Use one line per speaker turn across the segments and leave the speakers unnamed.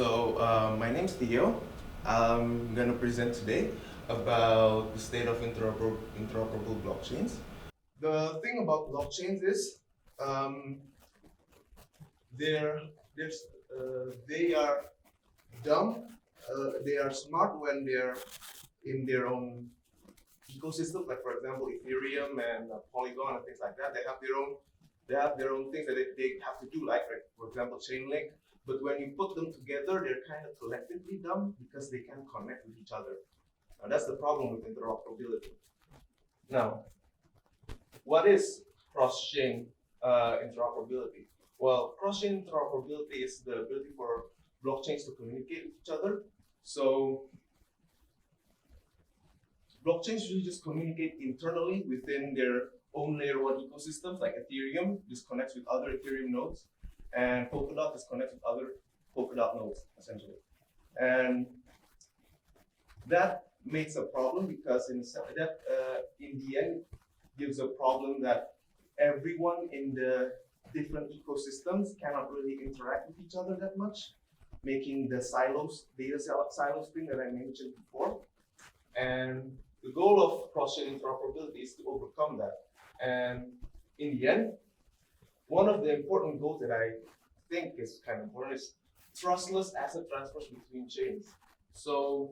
My name's Theo. I'm going to present today about the state of interoperable blockchains. The thing about blockchains is they're, they are dumb. They are smart when they're in their own ecosystem. Like for example, Ethereum and Polygon and things like that. They have their own things that they have to do. Like for example, Chainlink. But when you put them together, they're kind of collectively dumb because they can't connect with each other. Now that's the problem with interoperability. Now, what is cross-chain interoperability? Well, cross-chain interoperability is the ability for blockchains to communicate with each other. So blockchains usually just communicate internally within their own layer 1 ecosystems, like Ethereum just connects with other Ethereum nodes, and Polkadot just connects with other Polkadot nodes, essentially. And that makes a problem because in the end gives a problem that everyone in the different ecosystems cannot really interact with each other that much, making the data silos thing that I mentioned before. And the goal of cross-chain interoperability is to overcome that. And in the end, one of the important goals that I think is kind of important is trustless asset transfers between chains. So,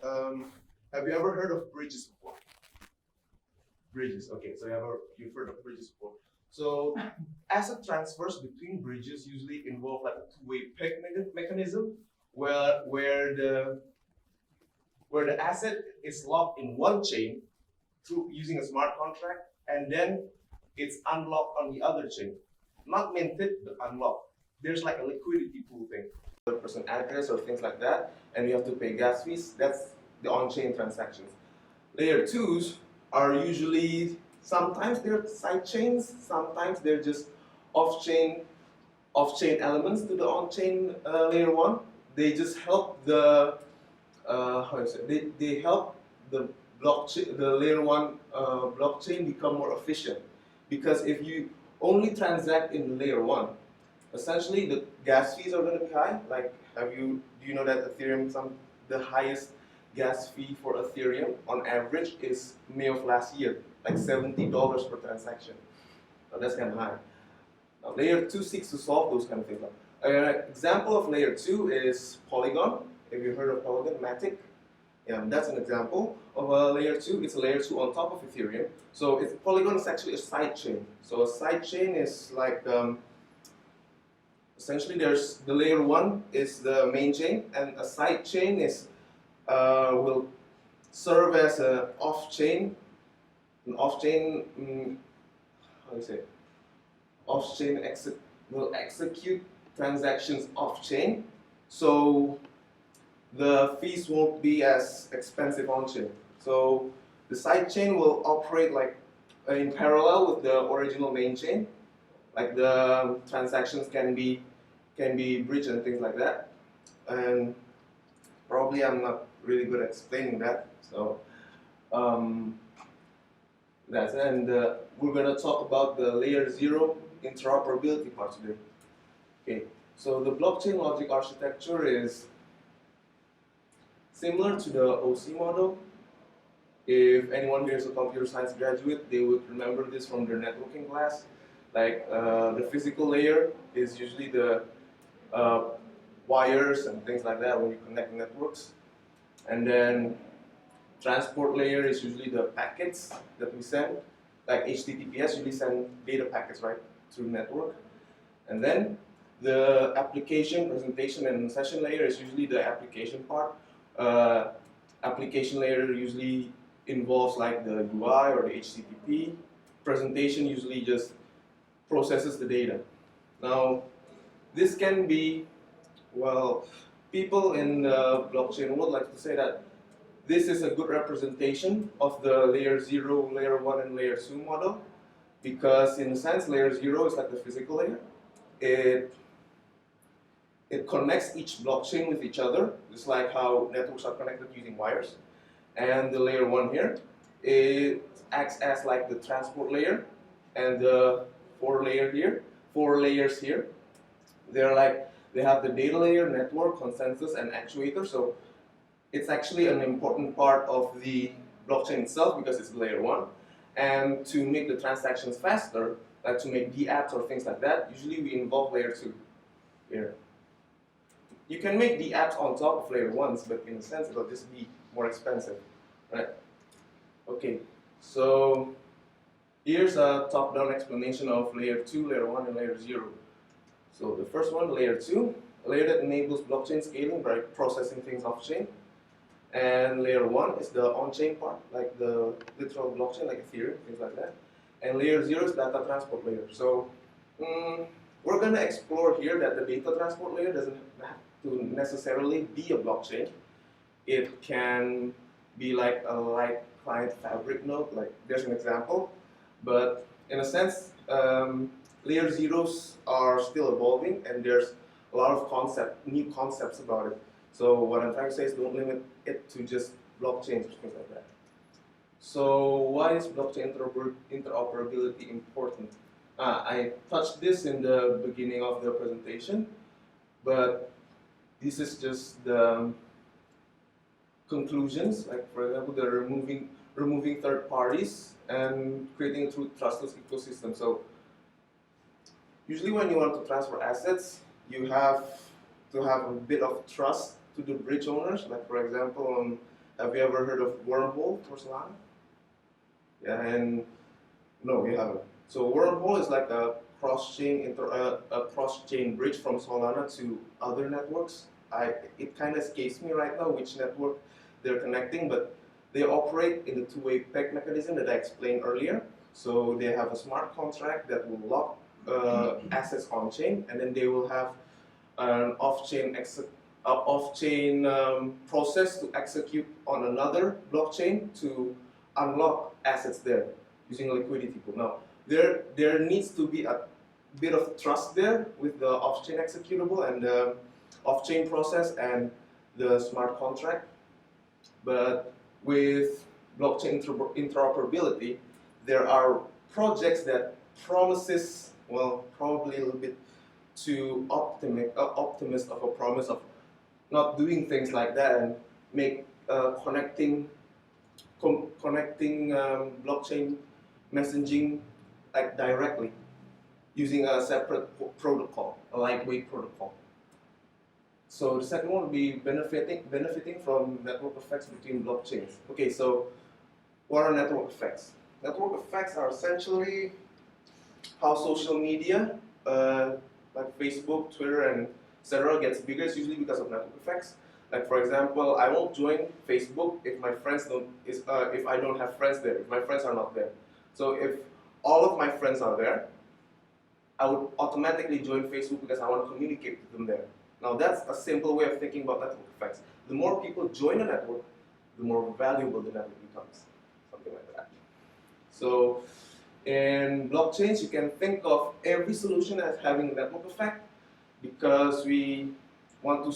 have you ever heard of bridges before? Bridges, okay, so you've heard of bridges before. So, asset transfers between bridges usually involve like a two-way peg mechanism where the asset is locked in one chain through using a smart contract, and then it's unlocked on the other chain. Not minted, but unlocked. There's like a liquidity pool thing. The person address or things like that, and you have to pay gas fees. That's the on-chain transactions. Layer 2s are usually, sometimes they're side chains, sometimes they're just off-chain elements to the on-chain layer 1. They just help the they help the blockchain, the layer 1 blockchain become more efficient. Because if you only transact in layer 1, essentially the gas fees are going to be high. Like, do you know that Ethereum, the highest gas fee for Ethereum on average is May of last year, like $70 per transaction. Now that's kind of high. Now layer 2 seeks to solve those kind of things. An example of layer 2 is Polygon. If you heard of Polygon, Matic, yeah, that's an example of a layer 2. It's a layer 2 on top of Ethereum. So Polygon is actually a side chain. So a side chain is like, essentially there's the layer 1 is the main chain, and a side chain is will serve as an off-chain, how do you say? Off-chain will execute transactions off-chain. So the fees won't be as expensive on-chain. So the side chain will operate like in parallel with the original main chain. Like the transactions can be bridged and things like that. And probably I'm not really good at explaining that. So that's it. And we're gonna talk about the layer 0 interoperability part today. Okay. So the blockchain logic architecture is similar to the OC model. If anyone here is a computer science graduate, they would remember this from their networking class. Like the physical layer is usually the wires and things like that when you connect networks. And then transport layer is usually the packets that we send. Like HTTPS usually send data packets, right, through network. And then the application, presentation, and session layer is usually the application part. Application layer usually involves like the UI or the HTTP. Presentation usually just processes the data. Now, this can be, well, people in the blockchain world like to say that this is a good representation of the layer 0, layer 1, and layer 2 model, because in a sense, layer 0 is like the physical layer. It connects each blockchain with each other, just like how networks are connected using wires. And the layer 1 here, it acts as like the transport layer, and the four layers here, they're like They have the data layer, network, consensus, and actuator. So it's actually an important part of the blockchain itself because it's layer 1. And to make the transactions faster, like to make apps or things like that, usually we involve layer 2 here. You can make the apps on top of layer 1s, but in a sense it'll just be more expensive, right? Okay, so here's a top-down explanation of layer 2, layer 1, and layer 0. So the first one, layer 2, a layer that enables blockchain scaling by processing things off-chain. And layer 1 is the on-chain part, like the literal blockchain, like Ethereum, things like that. And layer 0 is data transport layer. So we're going to explore here that the data transport layer doesn't have to necessarily be a blockchain. It can be like a light client fabric node, like there's an example. But in a sense, layer 0s are still evolving, and there's a lot of new concepts about it. So what I'm trying to say is don't limit it to just blockchains or things like that. So why is blockchain interoperability important? I touched this in the beginning of the presentation, but this is just the conclusions. Like for example, they're removing third parties and creating a trustless ecosystem. So usually when you want to transfer assets, you have to have a bit of trust to the bridge owners. Like for example, have you ever heard of Wormhole for Solana? Yeah, and no, you haven't. So Wormhole is like a cross-chain bridge from Solana to other networks. It kind of escapes me right now which network they're connecting, but they operate in the two-way peg mechanism that I explained earlier. So they have a smart contract that will lock assets on-chain, and then they will have an off-chain process to execute on another blockchain to unlock assets there using a liquidity pool. Now, there needs to be a bit of trust there with the off-chain executable and the off-chain process and the smart contract. But with blockchain interoperability, there are projects that promises, well, probably a little bit too optimist of a promise of not doing things like that and make connecting blockchain messaging like directly using a separate protocol, a lightweight protocol. So the second one would be benefiting from network effects between blockchains. Okay, so what are network effects? Network effects are essentially how social media, like Facebook, Twitter, and etc., gets bigger. It's usually because of network effects. Like for example, I won't join Facebook if my friends if I don't have friends there, if my friends are not there. So if all of my friends are there, I would automatically join Facebook because I want to communicate with them there. Now that's a simple way of thinking about network effects. The more people join a network, the more valuable the network becomes. Something like that. So in blockchains, you can think of every solution as having a network effect because we want to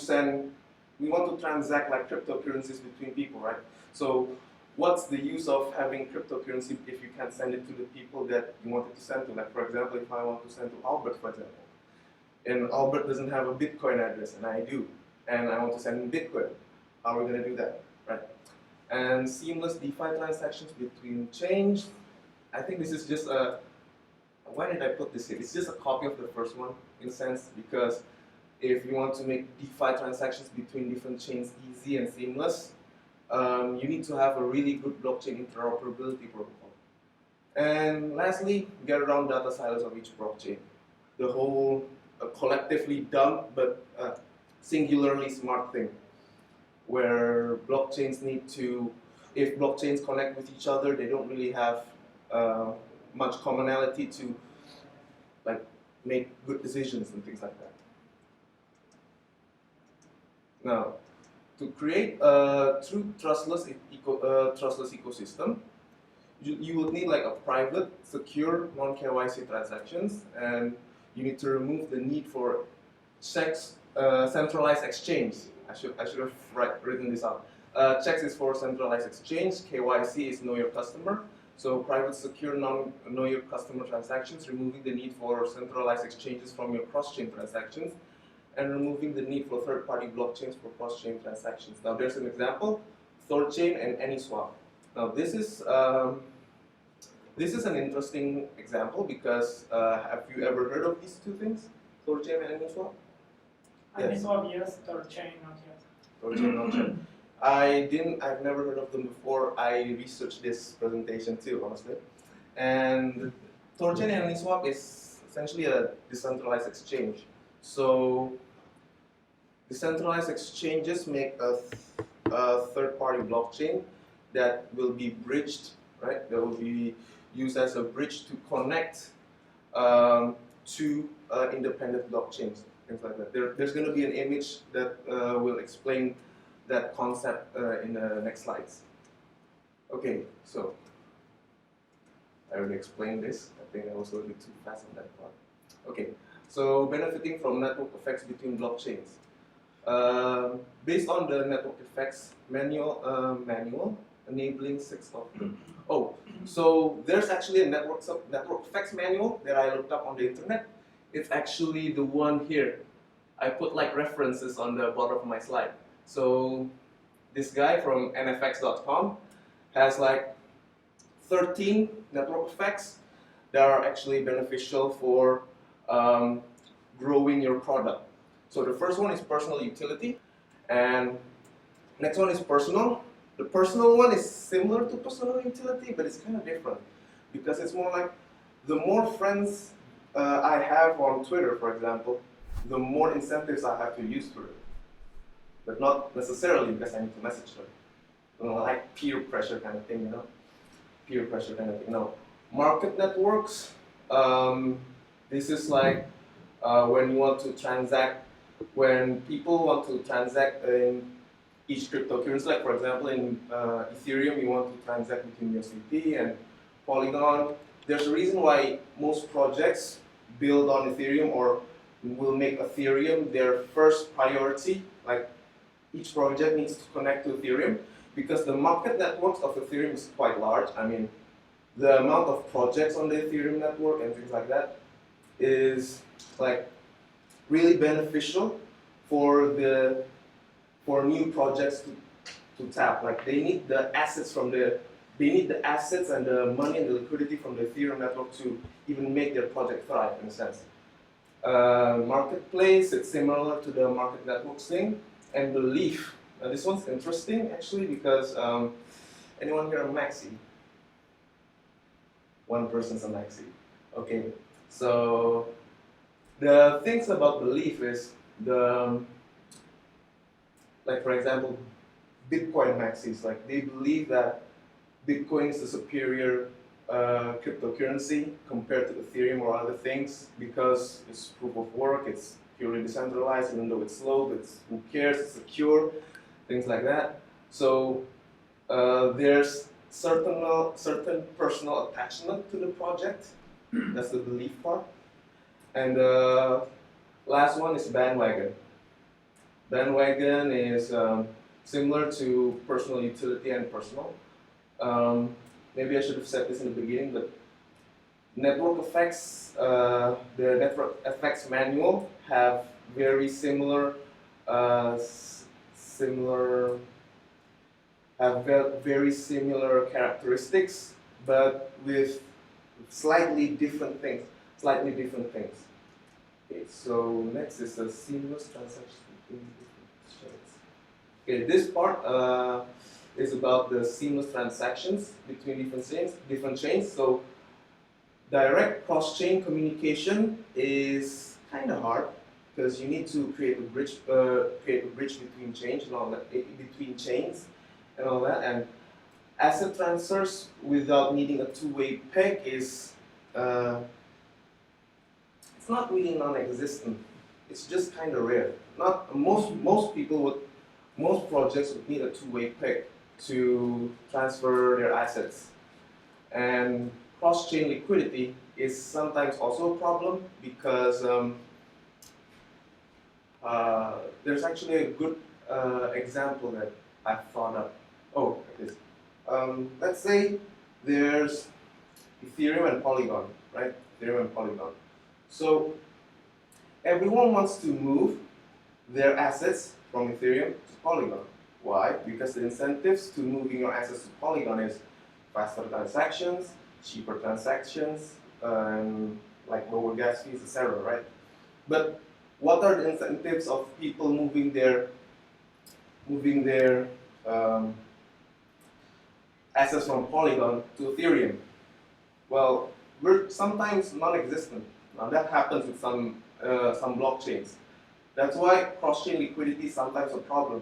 transact like cryptocurrencies between people, right? So what's the use of having cryptocurrency if you can't send it to the people that you want it to send to? Like for example, if I want to send to Albert, for example, and Albert doesn't have a Bitcoin address, and I do, and I want to send him Bitcoin. How are we going to do that, right? And seamless DeFi transactions between chains. I think this is just a, why did I put this here? It's just a copy of the first one, in a sense, because if you want to make DeFi transactions between different chains easy and seamless, you need to have a really good blockchain interoperability protocol. And lastly, get around data silos of each blockchain. The whole collectively dumb but singularly smart thing, where blockchains need to, if blockchains connect with each other, they don't really have much commonality to like make good decisions and things like that. Now, to create a true trustless ecosystem, you would need like a private, secure, non-KYC transactions, and you need to remove the need for checks, centralized exchange. I should have written this out. Checks is for centralized exchange. KYC is know your customer. So private, secure, know your customer transactions, removing the need for centralized exchanges from your cross-chain transactions. and removing the need for third-party blockchains for cross-chain transactions. Now there's an example, Thorchain and AnySwap. Now this is an interesting example because have you ever heard of these two things, Thorchain and AnySwap?
AnySwap, yes, Thorchain, not yet.
Thorchain, not yet. I've never heard of them before. I researched this presentation too, honestly. And Thorchain and AnySwap is essentially a decentralized exchange. So decentralized exchanges make a third-party blockchain that will be bridged, right? That will be used as a bridge to connect to independent blockchains, things like that. There's going to be an image that will explain that concept in the next slides. Okay, so I already explained this. I think I was a little bit too fast on that part. Okay, so benefiting from network effects between blockchains. Based on the network effects manual enabling 6 of them. Oh, so there's actually a network effects manual that I looked up on the internet. It's actually the one here. I put like references on the bottom of my slide. So this guy from nfx.com has like 13 network effects that are actually beneficial for growing your product. So the first one is personal utility, and next one is personal. The personal one is similar to personal utility, but it's kind of different because it's more like the more friends I have on Twitter, for example, the more incentives I have to use Twitter. But not necessarily because I need to message them. You know, like peer pressure kind of thing, you know? Peer pressure kind of thing. No. Market networks, this is like when you want to transact, when people want to transact in each cryptocurrency, like for example in Ethereum, you want to transact between USDT and Polygon. There's a reason why most projects build on Ethereum or will make Ethereum their first priority. Like each project needs to connect to Ethereum because the market networks of Ethereum is quite large. I mean, the amount of projects on the Ethereum network and things like that is like really beneficial for new projects to tap. Like they need the assets and the money and the liquidity from the Ethereum network to even make their project thrive in a sense. Marketplace, it's similar to the market networks thing. And belief. Now this one's interesting actually because anyone here a maxi? One person's a maxi. Okay, so the things about belief is like for example, Bitcoin maxis, like they believe that Bitcoin is a superior cryptocurrency compared to Ethereum or other things because it's proof of work, it's purely decentralized, even though it's slow, but who cares, it's secure, things like that. So there's certain personal attachment to the project. That's the belief part. And the last one is bandwagon. Bandwagon is similar to personal utility and personal. Maybe I should have said this in the beginning, but network effects, the network effects manual have very similar, very similar characteristics, but with slightly different things. Okay, so next is the seamless transaction between different chains. Okay, this part is about the seamless transactions between different chains. So direct cross-chain communication is kind of hard because you need to create a bridge between chains and all that, and asset transfers without needing a two-way peg is it's not really non-existent. It's just kind of rare. Not most projects would need a two-way peg to transfer their assets, and cross-chain liquidity is sometimes also a problem because there's actually a good example that I've thought of. Oh, it is. Let's say there's Ethereum and Polygon, right? Ethereum and Polygon. So everyone wants to move their assets from Ethereum to Polygon. Why? Because the incentives to moving your assets to Polygon is faster transactions, cheaper transactions, like lower gas fees, etc. Right? But what are the incentives of people moving their assets from Polygon to Ethereum? Well, we're sometimes non-existent. Now that happens with some blockchains. That's why cross-chain liquidity is sometimes a problem,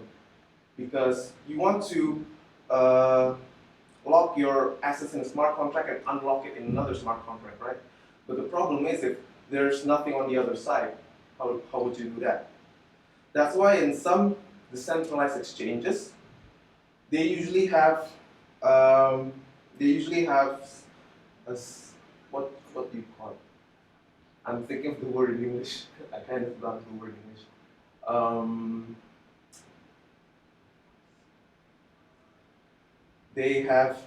because you want to lock your assets in a smart contract and unlock it in another smart contract, right? But the problem is if there's nothing on the other side, how would you do that? That's why in some decentralized exchanges, they usually have a what do you call it? I'm thinking of the word in English. I kind of forgot the word in English. They have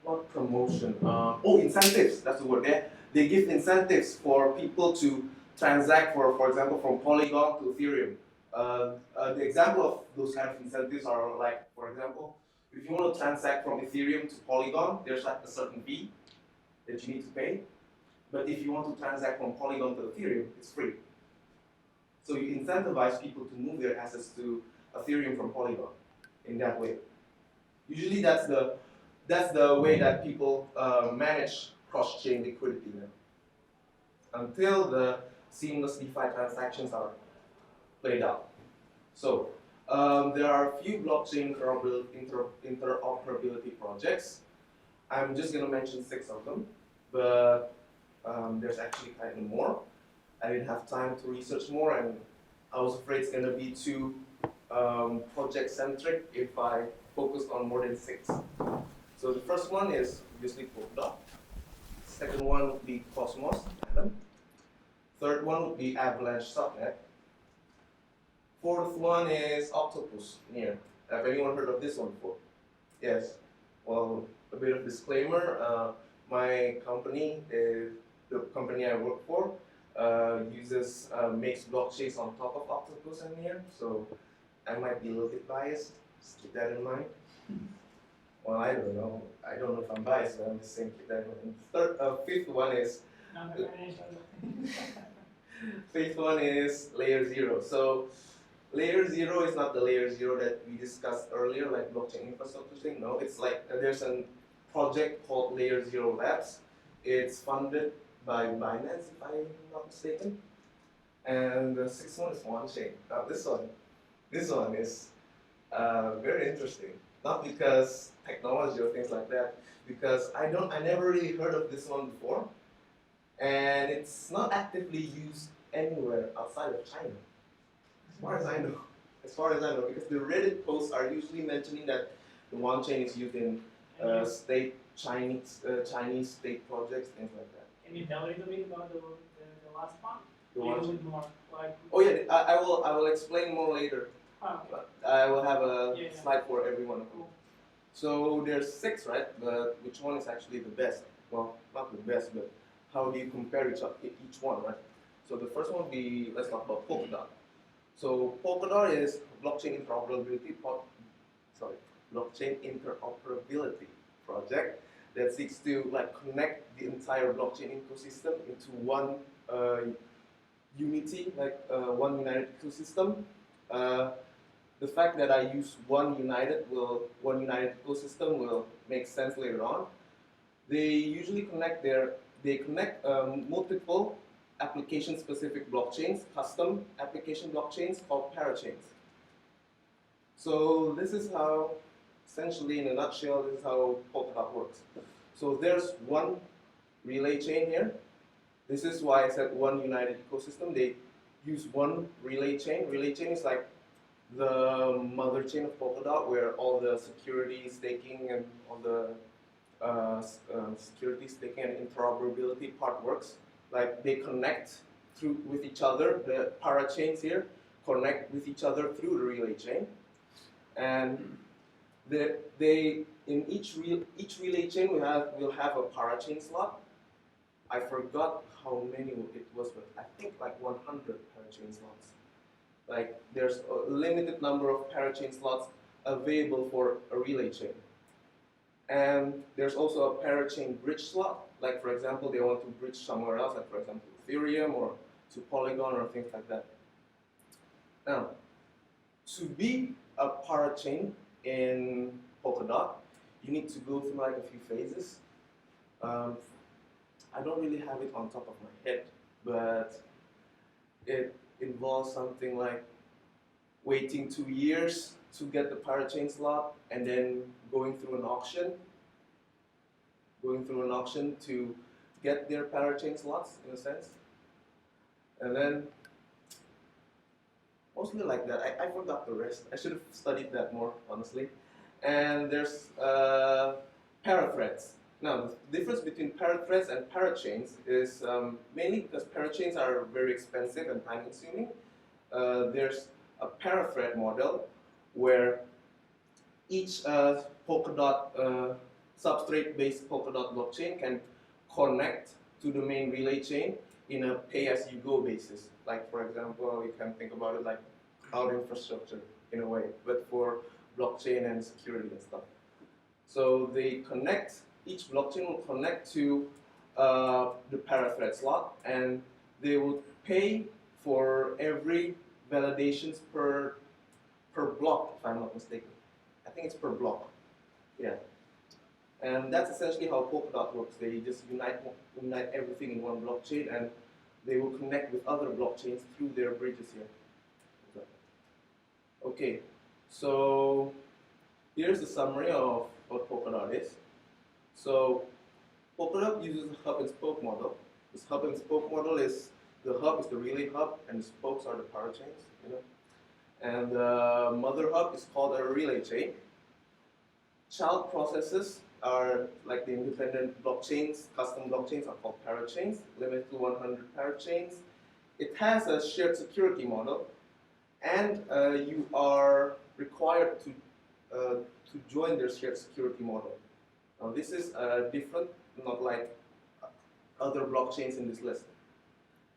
not promotion. Incentives. That's the word. They give incentives for people to transact, for example, from Polygon to Ethereum. The example of those kind of incentives are like, for example, if you want to transact from Ethereum to Polygon, there's like a certain fee that you need to pay. But if you want to transact from Polygon to Ethereum, it's free. So you incentivize people to move their assets to Ethereum from Polygon in that way. Usually that's the way that people manage cross-chain liquidity now. Until the seamless DeFi transactions are played out. So there are a few blockchain interoperability projects. I'm just going to mention 6 of them, but there's actually kind of more. I didn't have time to research more, and I was afraid it's going to be too project-centric if I focused on more than 6. So the first one is obviously Polkadot. Second one would be Cosmos, Atom. Third one would be Avalanche subnet. Fourth one is Octopus near. Have anyone heard of this one before? Yes. Well, a bit of disclaimer. My company, the company I work for, makes blockchains on top of Octopus and near. So I might be a little bit biased. Just keep that in mind. Well, I don't know. I don't know if I'm biased, but I'm just saying keep that in mind. Fifth one is fifth one is layer 0. So layer 0 is not the layer 0 that we discussed earlier, like blockchain infrastructure thing. No, it's like there's a project called Layer 0 Labs. It's funded by Binance, if I'm not mistaken. And the sixth one is OneChain. Now this one is very interesting. Not because technology or things like that, because I never really heard of this one before, and it's not actively used anywhere outside of China, as far as I know. Because the Reddit posts are usually mentioning that the OneChain is used in Chinese state projects, things like that.
Can you tell a little bit about the last one?
The
a little
OneChain.
bit more. Like,
Oh yeah, I will explain more later.
okay.
But I will have a
Yeah.
slide for every one of them. So there's 6, right? But which one is actually the best? Well, not the best, but how do you compare each one, right? So the first one would be, let's talk about Polkadot. So Polkadot is blockchain interoperability project that seeks to connect the entire blockchain ecosystem into one unity, one united ecosystem. The fact that I use one united ecosystem will make sense later on. They usually connect multiple application-specific blockchains, custom application blockchains called parachains. So this is how, essentially in a nutshell, this is how Polkadot works. So there's one relay chain here. This is why I said one united ecosystem. They use one relay chain. Relay chain is like the mother chain of Polkadot, where all the security staking and all the security staking and interoperability part works. Like they connect with each other. The parachains here connect with each other through the relay chain, and in each relay chain we'll have a parachain slot. I forgot how many it was, but I think like 100 parachain slots. Like there's a limited number of parachain slots available for a relay chain. And there's also a parachain bridge slot, like for example, they want to bridge somewhere else, like for example, Ethereum or to Polygon or things like that. Now, to be a parachain in Polkadot, you need to go through like a few phases. I don't really have it on top of my head, but it involves something like waiting 2 years to get the parachain slot and then going through an auction to get their parachain slots in a sense. And then mostly like that. I forgot the rest. I should have studied that more, honestly. And there's parathreads. Now, the difference between parathreads and parachains is mainly because parachains are very expensive and time-consuming. There's a parathread model where each Polkadot substrate-based Polkadot blockchain can connect to the main relay chain in a pay-as-you-go basis. Like, for example, you can think about it like cloud infrastructure in a way, but for blockchain and security and stuff. So they connect, each blockchain will connect to the parathread slot, and they will pay for every validations per block, if I'm not mistaken. I think it's per block. Yeah. And that's essentially how Polkadot works. They just unite everything in one blockchain, and they will connect with other blockchains through their bridges here. Okay, so here's the summary of what Polkadot is. So Polkadot uses a hub and spoke model. This hub and spoke model is, the hub is the relay hub and the spokes are the parachains, And the mother hub is called a relay chain. Child processes are like the independent blockchains, custom blockchains are called parachains, limited to 100 parachains. It has a shared security model, and you are required to join their shared security model. Now this is different, not like other blockchains in this list.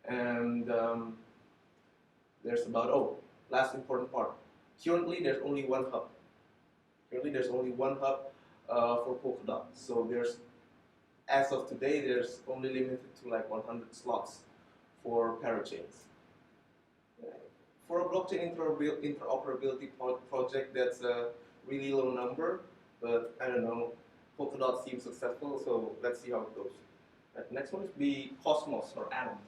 And there's about, last important part. Currently there's only one hub. For Polkadot. So there's, as of today, there's only limited to like 100 slots for parachains. For a blockchain interoperability project, that's a really low number, but I don't know, Polkadot seems successful, so let's see how it goes. Next one is Cosmos or Atom.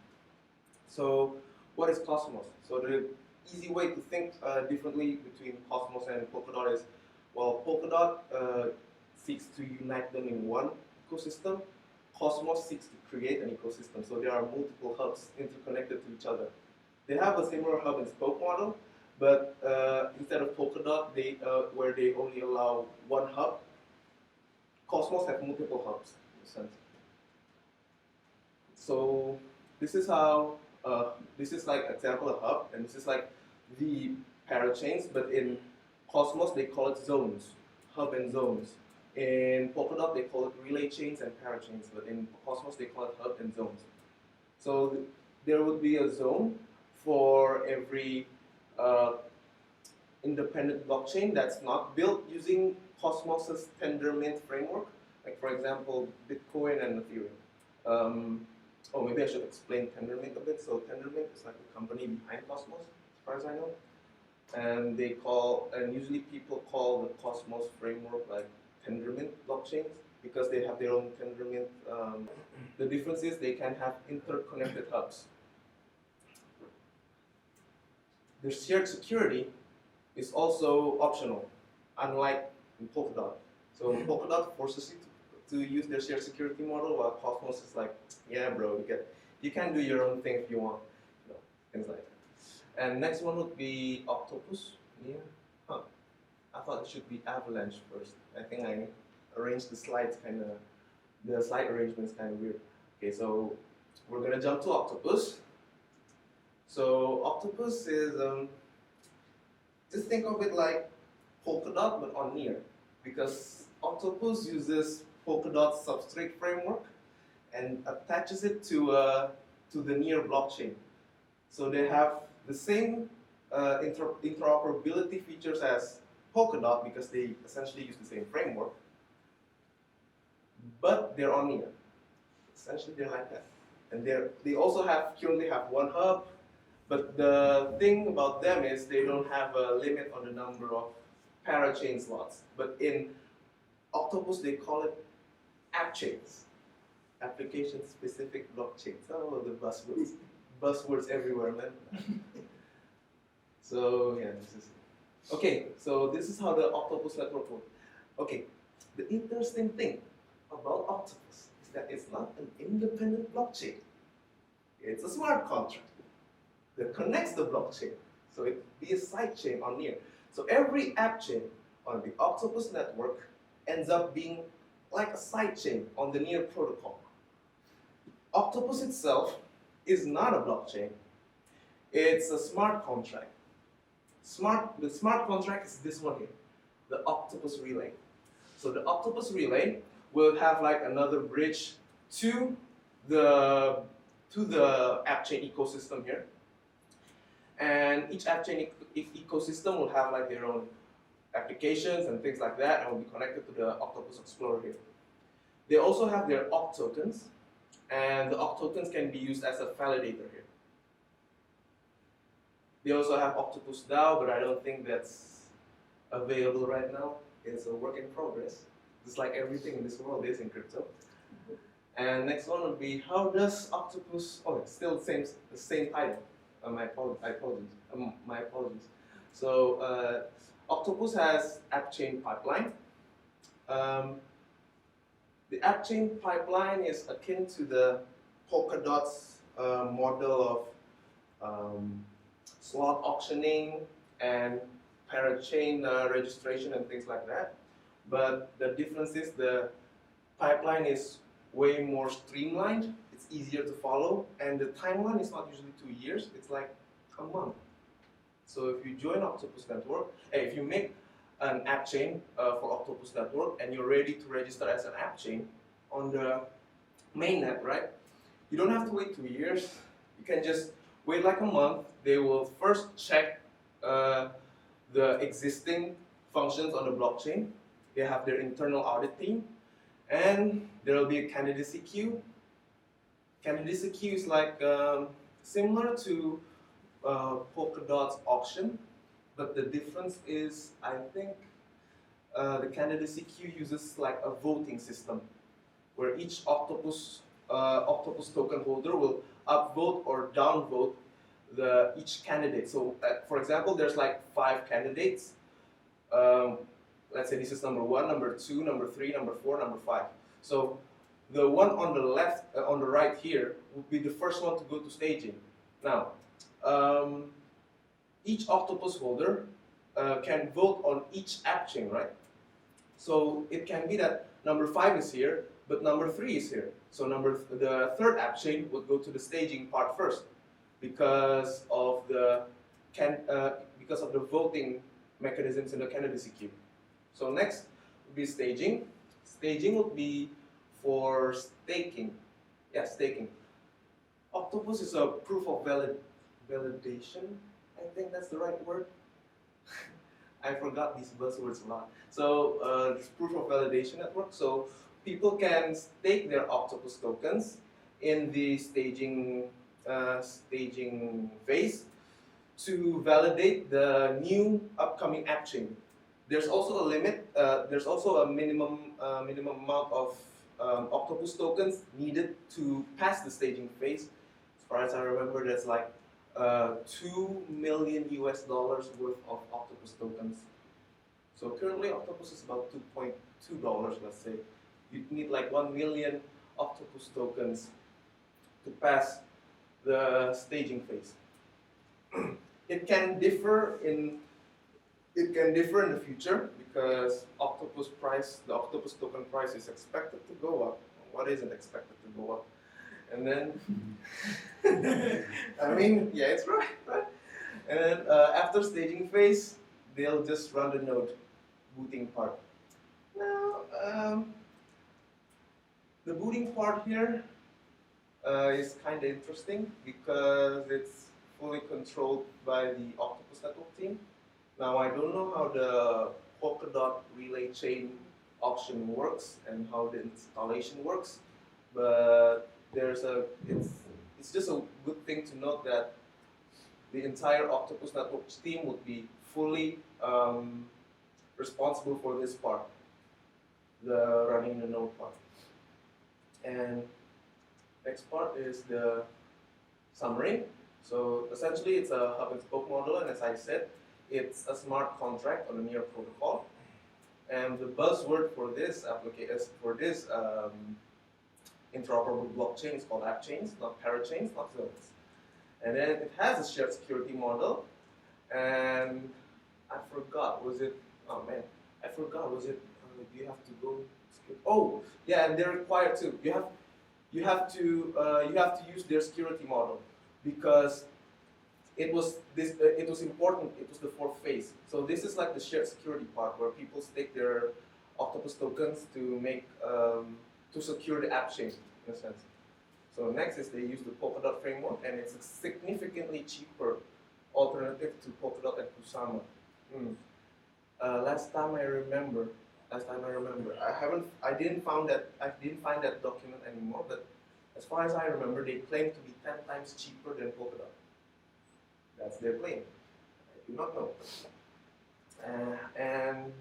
So what is Cosmos? So the easy way to think differently between Cosmos and Polkadot is, well, Polkadot seeks to unite them in one ecosystem. Cosmos seeks to create an ecosystem, so there are multiple hubs interconnected to each other. They have a similar hub and spoke model, but instead of Polkadot, where they only allow one hub, Cosmos have multiple hubs in a sense. So this is how, this is like example of hub, and this is like the parachains, but in Cosmos they call it zones, hub and zones. In Polkadot they call it relay chains and parachains, but in Cosmos they call it hub and zones. So there would be a zone for every independent blockchain that's not built using Cosmos's Tendermint framework, like for example Bitcoin and Ethereum. Maybe I should explain Tendermint a bit. So Tendermint is like the company behind Cosmos, as far as I know. And usually people call the Cosmos framework like Tendermint blockchains because they have their own Tendermint. The difference is they can have interconnected hubs. The shared security is also optional, unlike in Polkadot. So Polkadot forces you to use their shared security model, while Cosmos is like, yeah, bro, you can do your own thing if you want, things like that. And next one would be Octopus. Yeah. I thought it should be Avalanche first. I think I arranged the slides the slide arrangement is kind of weird. Okay, so we're gonna jump to Octopus. So Octopus is, just think of it like Polkadot but on Near, because Octopus uses Polkadot's substrate framework and attaches it to the Near blockchain. So they have the same interoperability features as Polkadot because they essentially use the same framework, but they're on near. Essentially, they're like that. And they also currently have one hub, but the thing about them is they don't have a limit on the number of parachain slots. But in Octopus, they call it app chains, application-specific blockchains. Oh, the buzzwords. Buzzwords everywhere, man. So, yeah, this is it. Okay, so this is how the Octopus network works. Okay, the interesting thing about Octopus is that it's not an independent blockchain. It's a smart contract that connects the blockchain. So it be a sidechain on near. So every app chain on the Octopus network ends up being like a sidechain on the near protocol. Octopus itself is not a blockchain. It's a smart contract. The smart contract is this one here, the Octopus relay. So the Octopus relay will have like another bridge to the app chain ecosystem here. And each app chain ecosystem will have like their own applications and things like that, and will be connected to the Octopus Explorer here. They also have their Oct tokens, and the Oct tokens can be used as a validator here. They also have Octopus DAO, but I don't think that's available right now. It's a work in progress. Just like everything in this world is in crypto. And next one would be, how does Octopus, oh, it's still the same title. My apologies. So Octopus has app chain pipeline. The app chain pipeline is akin to the Polkadot's model of slot auctioning and parachain registration and things like that. But the difference is the pipeline is way more streamlined. It's easier to follow, and the timeline is not usually 2 years. It's like a month. So if you join Octopus Network, if you make an app chain for Octopus Network and you're ready to register as an app chain on the mainnet, right? You don't have to wait 2 years. You can just wait like a month. They will first check the existing functions on the blockchain. They have their internal audit team, and there will be a candidacy queue. Candidacy queue is like similar to Polkadot's auction, but the difference is, I think, the candidacy queue uses like a voting system, where each Octopus token holder will upvote or downvote each candidate. So, for example, there's like 5 candidates. Let's say this is number 1, number 2, number 3, number 4, number 5. So the one on the left, on the right here, would be the first one to go to staging. Now, each Octopus holder can vote on each app chain, right? So it can be that number 5 is here, but number 3 is here. So the third app chain would go to the staging part first, because of the voting mechanisms in the candidacy queue. So next would be staging. Staging would be for staking. Yeah, staking. Octopus is a proof of validation. I think that's the right word. I forgot these buzzwords a lot. So this proof of validation network. So people can stake their Octopus tokens in the staging phase to validate the new upcoming app chain. There's also a limit. There's also a minimum amount of Octopus tokens needed to pass the staging phase. As far as I remember, there's like $2 million worth of Octopus tokens. So currently, Octopus is about $2.2. Let's say you need like 1 million Octopus tokens to pass the staging phase. It can differ in the future because the Octopus token price is expected to go up. What isn't expected to go up? And then, I mean, yeah, it's right? And then after staging phase, they'll just run the node booting part. Now, the booting part here is kind of interesting because it's fully controlled by the Octopus network team. Now I don't know how the Polkadot relay chain option works and how the installation works, but it's just a good thing to note that the entire Octopus network team would be fully responsible for this part, the running the node part. And next part is the summary. So essentially, it's a hub and spoke model, and as I said, it's a smart contract on a near protocol. And the buzzword for this interoperable blockchain is called app chains, not parachains, not zones. And then it has a shared security model, and I forgot, was it? Oh man, I forgot. Was it? Do you have to go? Skip? Oh, yeah, and they're required to. You have to use their security model because it was important. It was the fourth phase. So this is like the shared security part where people stake their Octopus tokens to make to secure the app chain in a sense. So next is they use the Polkadot framework, and it's a significantly cheaper alternative to Polkadot and Kusama. Last time I remember, I didn't find that document anymore. But as far as I remember, they claim to be 10 times cheaper than Polkadot. That's their claim. I do not know. And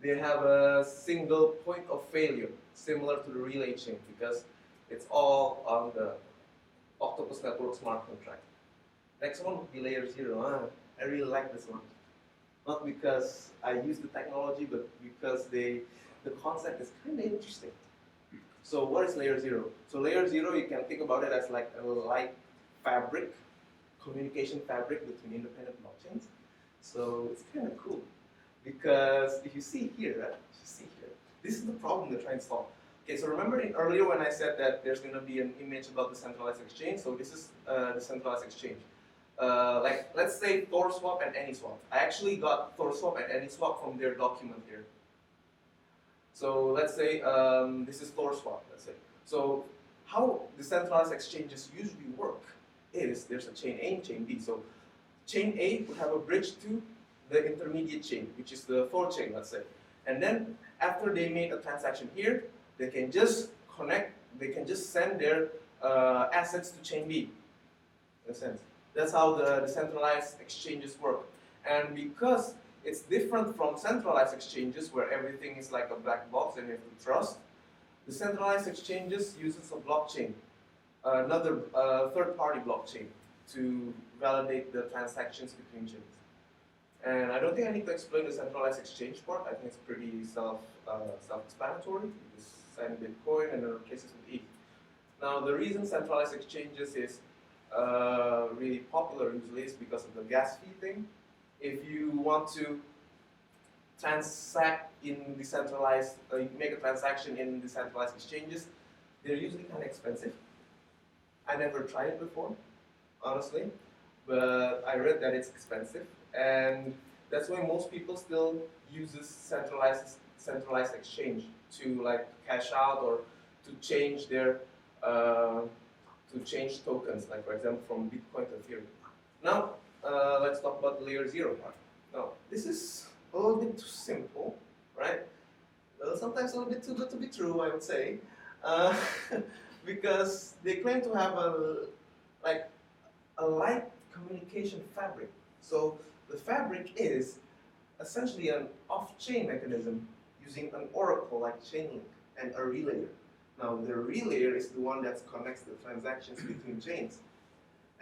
they have a single point of failure, similar to the relay chain, because it's all on the Octopus Network smart contract. Next one would be layer 0. I really like this one. Not because I use the technology, but because the concept is kind of interesting. So what is layer 0? So layer 0, you can think about it as like a light fabric, communication fabric between independent blockchains. So it's kind of cool because if you see here, this is the problem they're trying to solve. Okay, so remember earlier when I said that there's going to be an image about the centralized exchange? So this is the centralized exchange. Like let's say ThorSwap and AnySwap. I actually got ThorSwap and AnySwap from their document here. So let's say this is ThorSwap, let's say. So how decentralized exchanges usually work is there's a chain A and chain B. So chain A would have a bridge to the intermediate chain, which is the Thor chain, let's say. And then after they made a transaction here, they can just connect, they can just send their assets to chain B, in a sense. That's how the decentralized exchanges work. And because it's different from centralized exchanges where everything is like a black box and you have to trust, decentralized exchanges uses a blockchain, another third-party blockchain to validate the transactions between chains. And I don't think I need to explain the centralized exchange part. I think it's pretty self-explanatory. You just sign Bitcoin and then replace it with ETH. Now, the reason centralized exchanges is really popular usually is because of the gas fee thing. If you want to transact in decentralized, make a transaction in decentralized exchanges, they're usually kind of expensive. I never tried it before, honestly, but I read that it's expensive, and that's why most people still uses centralized exchange to like cash out or to change their tokens, like for example from Bitcoin to Ethereum. Now let's talk about the layer 0 part. Now this is a little bit too simple, right? Sometimes a little bit too good to be true, I would say, because they claim to have a light communication fabric. So the fabric is essentially an off-chain mechanism using an oracle like Chainlink and a relayer. Now the relayer is the one that connects the transactions between chains,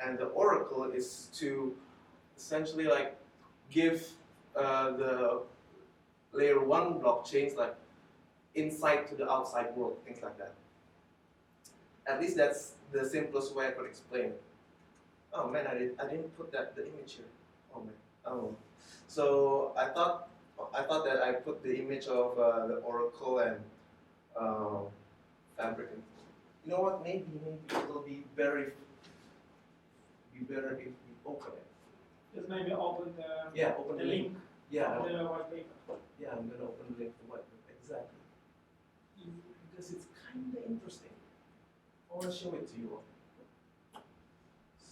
and the oracle is to essentially like give the layer 1 blockchains like insight to the outside world, things like that. At least that's the simplest way I could explain it. Oh man, I didn't put the image here. Oh man. Oh. So I thought that I put the image of the oracle and fabric. You know what? Maybe it will be better if we open it.
Just maybe open
Open
the link
Yeah.
of the white paper.
Yeah, I'm gonna open the link to what exactly. Because it's kind of interesting. I want to show it to you all.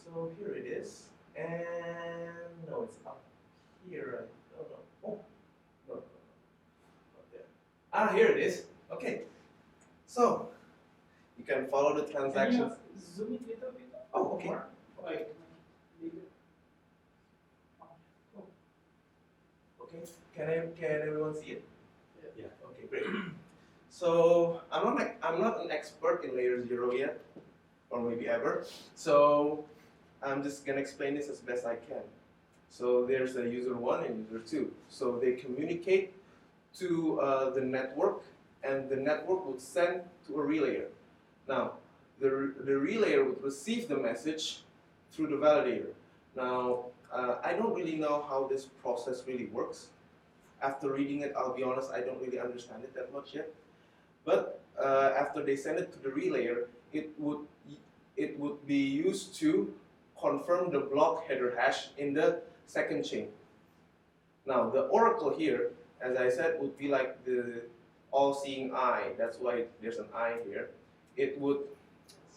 So here it is, and no, it's up here. I don't know. Oh, no, not there. Ah, here it is. Okay. So you can follow the
Can
transactions.
you zoom it a little bit?
Oh, okay.
More? Like, bigger. Oh,
Okay. Can everyone see it?
yeah.
Okay, great. So I'm not an expert in layer 0 yet, or maybe ever. So I'm just gonna explain this as best I can. So there's a user 1 and user 2. So they communicate to the network, and the network would send to a relayer. Now, the relayer would receive the message through the validator. Now, I don't really know how this process really works. After reading it, I'll be honest, I don't really understand it that much yet. But after they send it to the relayer, it would be used to confirm the block header hash in the second chain. Now, the oracle here, as I said, would be like the all-seeing eye. That's why there's an eye here. It would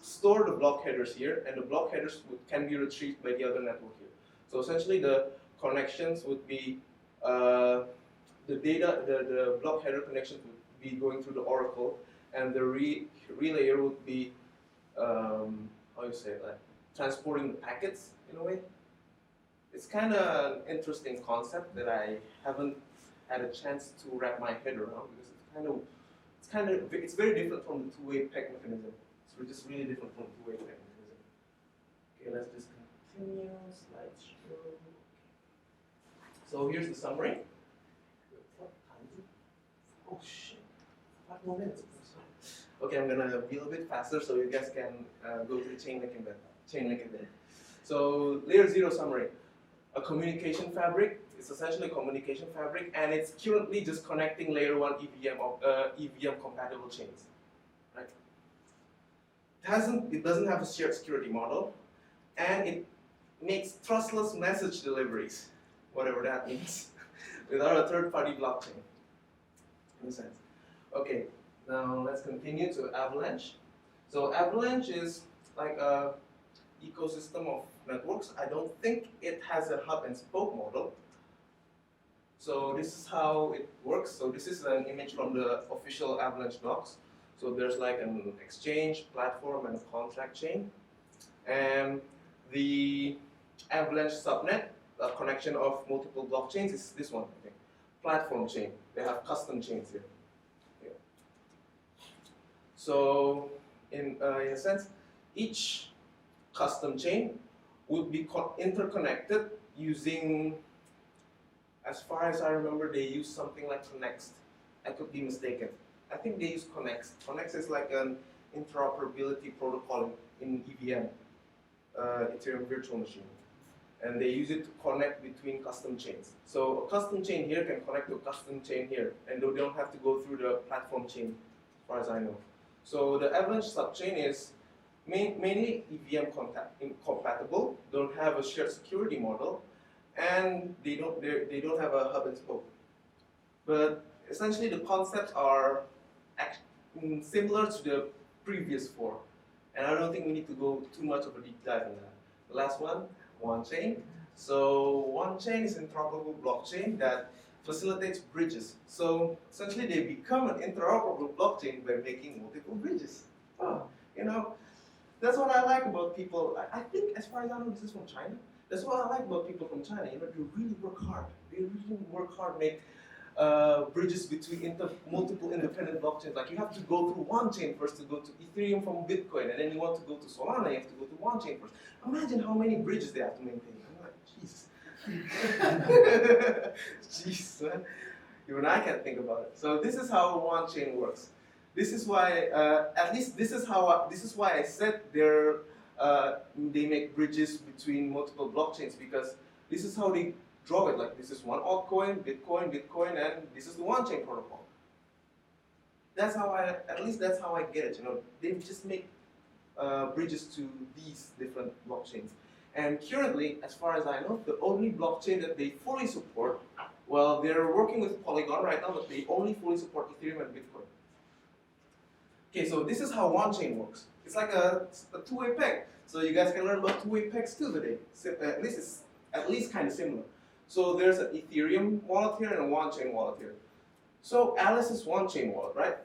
store the block headers here, and the block headers can be retrieved by the other network here. So essentially, the connections would be the block header connections would be going through the oracle, and the relayer would be how you say it, like transporting the packets in a way. It's kind of an interesting concept that I haven't had a chance to wrap my head around, because it's very different from the two-way peg mechanism. It's just really different from the two-way peg mechanism. Okay, let's just continue slideshow. So here's the summary. What time is it? Oh shit, 5 more minutes. Okay, I'm gonna be a little bit faster so you guys can go to the chain link event. So layer 0 summary. A communication fabric. It's essentially a communication fabric, and it's currently just connecting layer 1 EVM compatible chains. Right? It doesn't have a shared security model, and it makes trustless message deliveries, whatever that means, without a third-party blockchain. In a sense. Okay, now let's continue to Avalanche. So Avalanche is like a ecosystem of networks. I don't think it has a hub and spoke model. So this is how it works. So this is an image from the official Avalanche docs. So there's like an exchange, platform, and a contract chain. And the Avalanche subnet, a connection of multiple blockchains, is this one, I think. Platform chain. They have custom chains here. Yeah. So in a sense, each custom chain would be interconnected using, as far as I remember, they use something like Connex. I could be mistaken. I think they use Connex. Connex is like an interoperability protocol in EVM, Ethereum Virtual Machine. And they use it to connect between custom chains. So a custom chain here can connect to a custom chain here, and they don't have to go through the platform chain, as far as I know. So the Avalanche subchain is mainly EVM compatible, don't have a shared security model, and they don't have a hub and spoke. But essentially the concepts are similar to the previous 4, and I don't think we need to go too much of a deep dive in that. The last one, OneChain. So OneChain is an interoperable blockchain that facilitates bridges. So essentially they become an interoperable blockchain by making multiple bridges. Oh, you know, that's what I like about people. I think, as far as I know, this is from China. That's what I like about people from China. You know, they really work hard. They really work hard to make bridges between multiple independent blockchains. Like you have to go through OneChain first to go to Ethereum from Bitcoin, and then you want to go to Solana, you have to go to OneChain first. Imagine how many bridges they have to maintain. I'm like, Jesus. Jeez, man. Even I can't think about it. So this is how OneChain works. This is why, at least this is why I said they make bridges between multiple blockchains, because this is how they draw it. Like this is one altcoin, Bitcoin, and this is the OneChain protocol. That's how at least that's how I get it. You know, they just make bridges to these different blockchains. And currently, as far as I know, the only blockchain that they fully support, well, they're working with Polygon right now, but they only fully support Ethereum and Bitcoin. Okay, so this is how OneChain works. It's like a two-way peg. So you guys can learn about two-way pegs too today. At least it's at least kind of similar. So there's an Ethereum wallet here and a OneChain wallet here. So Alice is OneChain wallet, right?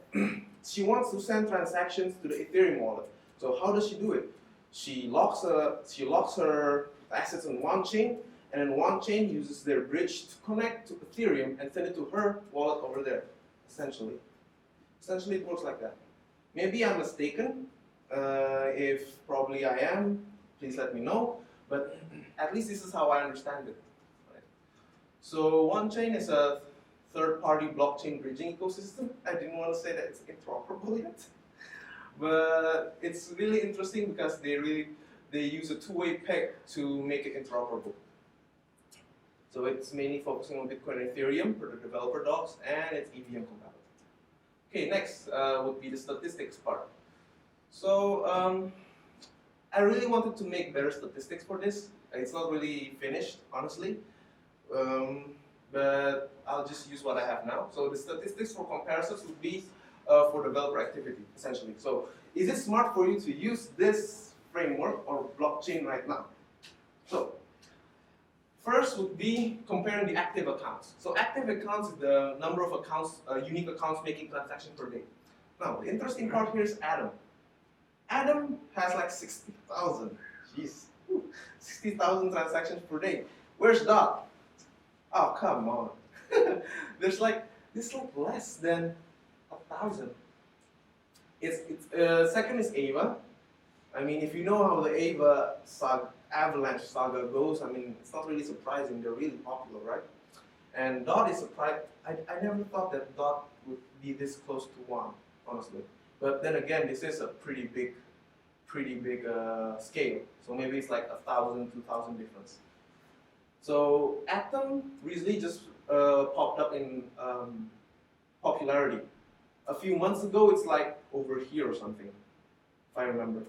She wants to send transactions to the Ethereum wallet. So how does she do it? She locks her assets on OneChain, and then OneChain uses their bridge to connect to Ethereum and send it to her wallet over there. Essentially it works like that. Maybe I'm mistaken. If probably I am, please let me know. But at least this is how I understand it. Right? So OneChain is a third-party blockchain bridging ecosystem. I didn't want to say that it's interoperable yet, but it's really interesting because they use a two-way peg to make it interoperable. So it's mainly focusing on Bitcoin and Ethereum for the developer docs, and it's EVM compatible. Okay, next would be the statistics part. So I really wanted to make better statistics for this. It's not really finished, honestly, but I'll just use what I have now. So the statistics for comparisons would be for developer activity, essentially. So is it smart for you to use this framework or blockchain right now? So first would be comparing the active accounts. So active accounts is the number of accounts, unique accounts making transactions per day. Now the interesting part here is Adam. Adam has like 60,000. Jeez, 60,000 transactions per day. Where's Dot? Oh, come on. This is like less than 1,000. Second is Ava. I mean, if you know how the Ava saga, Avalanche saga goes, I mean, it's not really surprising. They're really popular, right? And Dot is surprised. I never thought that Dot would be this close to 1, honestly. But then again, this is a pretty big scale. So maybe it's like 1,000, 2,000 difference. So Atom recently just popped up in popularity. A few months ago, it's like over here or something, if I remember.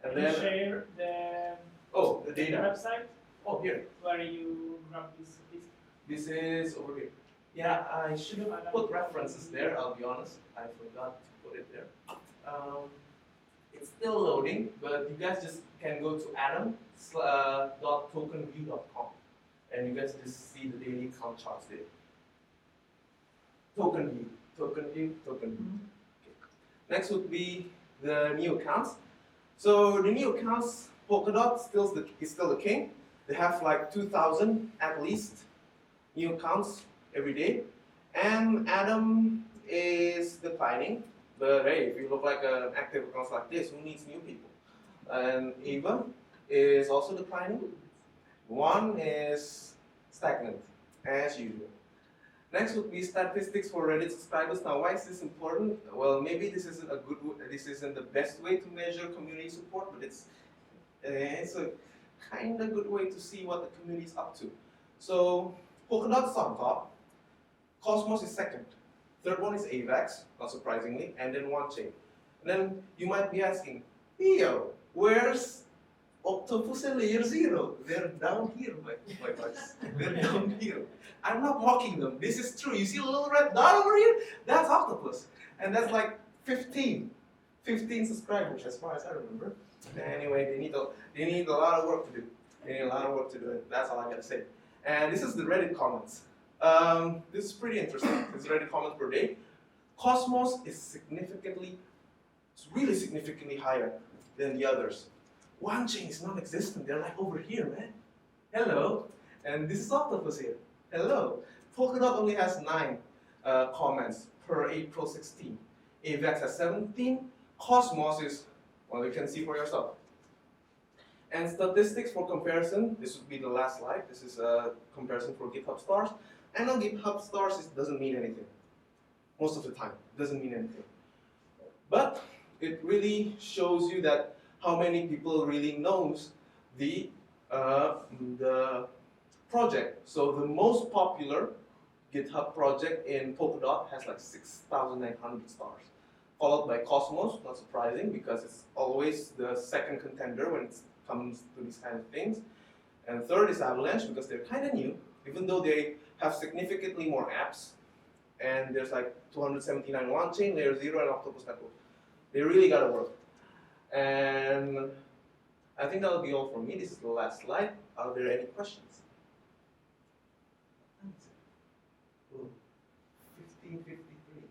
And
Can
then
you share
the data.
website
Oh, here.
where you grab this statistics?
This is over here. Yeah, I should have put references there. I'll be honest, I forgot to put it there. It's still loading, but you guys just can go to atom.tokenview.com, and you guys just see the daily count charts there. Token view. Okay. Next would be the new accounts. So the new accounts, Polkadot is still the king. They have like 2,000 at least new accounts every day, and Atom is declining. But hey, if you look like an active account like this, who needs new people? And Ava is also declining. One is stagnant, as usual. Next would be statistics for Reddit subscribers. Now, why is this important? Well, maybe this isn't the best way to measure community support, but it's a kind of good way to see what the community is up to. So Polkadot's on top. Cosmos is second. Third one is AVAX, not surprisingly, and then OneChain. And then you might be asking, Theo, where's Octopus and Layer 0? They're down here, my buds. They're down here. I'm not mocking them. This is true. You see a little red dot over here? That's Octopus. And that's like 15 subscribers as far as I remember. Anyway, they need a lot of work to do. That's all I gotta say. And this is the Reddit comments. This is pretty interesting. This is Reddit comments per day. Cosmos is really significantly higher than the others. OneChain is non-existent. They're like over here, man. Hello. And this is Octopus here. Hello. Polkadot only has 9 comments per April 16. AVAX has 17. Cosmos is, well, you can see for yourself. And statistics for comparison, this would be the last slide. This is a comparison for GitHub stars. I know GitHub stars doesn't mean anything. Most of the time, it doesn't mean anything. But it really shows you that how many people really knows the project. So the most popular GitHub project in Polkadot has like 6,900 stars, followed by Cosmos, not surprising because it's always the second contender when it comes to these kind of things. And third is Avalanche because they're kind of new, even though they have significantly more apps. And there's like 279 OneChain, Layer 0, and Octopus Network. They really gotta work. And I think that will be all from me. This is the last slide. Are there any questions? Oh, 15:53.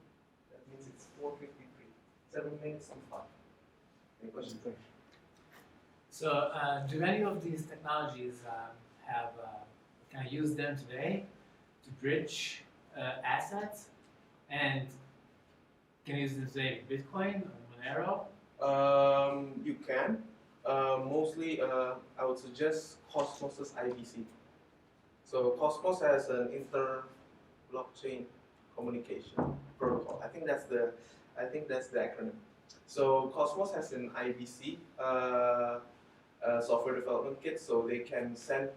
That means it's 4:53. 7 minutes to 5. Any questions?
So, do any of these technologies can I use them today to bridge assets? And can I use them today with Bitcoin or Monero?
You can. Mostly, I would suggest Cosmos's IBC. So Cosmos has an inter-blockchain communication protocol. I think that's the acronym. So Cosmos has an IBC software development kit, so they can send.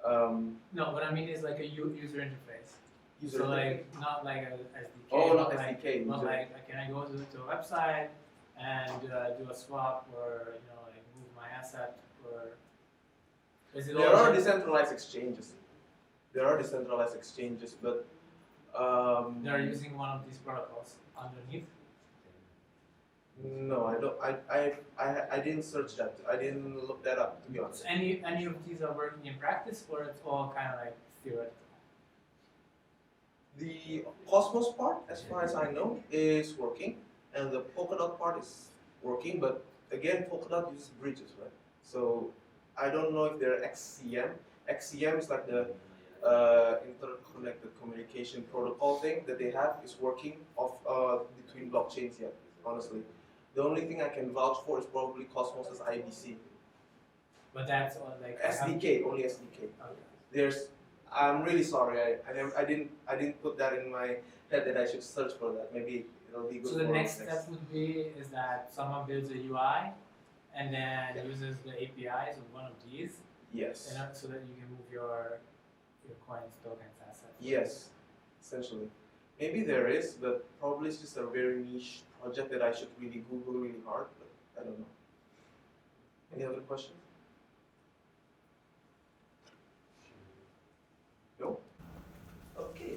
No, what I mean is like a user interface.
User
So
interface.
like not like a SDK.
Oh, not
like,
SDK.
Not
user-
like can I go to a website and do a swap or like move my asset or is it
There
all
are
just-
decentralized exchanges. But
they're using one of these protocols underneath?
no, I don't. I didn't search that. I didn't look that up, to be honest.
So any of these are working in practice or it's all kind of like theoretical?
The Cosmos part, as far as I know, is working, and the Polkadot part is working. But again, Polkadot uses bridges, right? So I don't know if they're XCM. XCM is like the interconnected communication protocol thing that they have is working between blockchains yet. Honestly, the only thing I can vouch for is probably Cosmos's IBC.
But that's all like
SDK, only SDK.
Okay.
I'm really sorry. I didn't put that in my head that I should search for that. Maybe it'll be good.
So the
for
next step would be is that someone builds a UI and then uses the APIs of one of these,
Yes.
so that you can move your coins, tokens, assets.
Yes. Essentially, maybe there is, but probably it's just a very niche project that I should really Google really hard. But I don't know. Any other questions? No. Okay.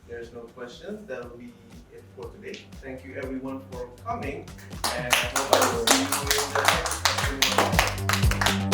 There's no questions. That will be it for today. Thank you everyone for coming, and I hope I will see you in the next one.